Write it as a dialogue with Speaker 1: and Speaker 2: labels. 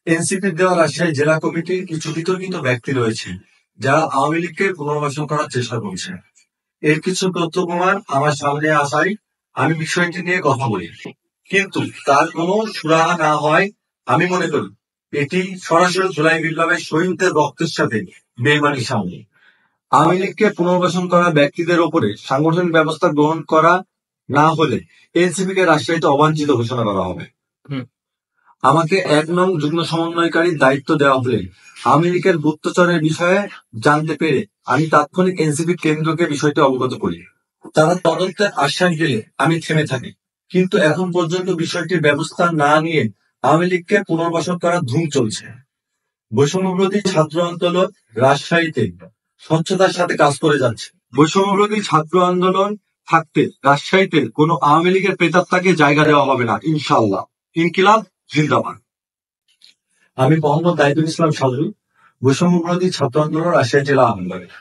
Speaker 1: এনসিপির দেওয়া রাজশাহী জেলা কমিটির কিছু বিতর্কিত ব্যক্তি রয়েছে যারা আওয়ামী লীগকে পুনর্বাসন করার চেষ্টা করছে। এর কিছু তথ্য প্রমাণ আমার সামনে আসায় আমি বিষয়টি নিয়ে কথা বলি, কিন্তু তার কোনো সুরাহা না হয় আমি মনে করি এটি সরাসরি জুলাই বিপ্লবের শহীদদের রক্তের সাথে বেইমানি সামনে। আওয়ামী লীগকে পুনর্বাসন করা ব্যক্তিদের ওপরে সাংগঠনিক ব্যবস্থা গ্রহণ করা না হলে এনসিপিকে রাজশাহীতে অবাঞ্ছিত ঘোষণা করা হবে। আমাকে ১ নং যুগ্ম সমন্বয়কারীর দায়িত্ব দেওয়া হলে আওয়ামী লীগের গুপ্তচরের বিষয়ে জানতে পেরে আমি তাৎক্ষণিক এনসিপি কেন্দ্রকে বিষয়টি অবগত করি। তারা তদন্তের আশ্বাস দিলে আমি থেমে থাকি, কিন্তু এখন পর্যন্ত বিষয়টির ব্যবস্থা না নিয়ে আওয়ামী লীগকে পুনর্বাসন করার ধুম চলছে। বৈষম্যবিরোধী ছাত্র আন্দোলন রাজশাহীতে স্বচ্ছতার সাথে কাজ করে যাচ্ছে। বৈষম্যবিরোধী ছাত্র আন্দোলন থাকতে রাজশাহীতে কোনো আওয়ামী লীগের প্রেতাত্মাকে জায়গা দেওয়া হবে না, ইনশাআল্লাহ। ইনকিলাব জিন্দাবাদ। আমি মোহাম্মদ দায়িদুল ইসলাম সাজু, বৈষম্যবিরোধী ছাত্র আন্দোলন রাজশাহী জেলা আহ্বায়ক।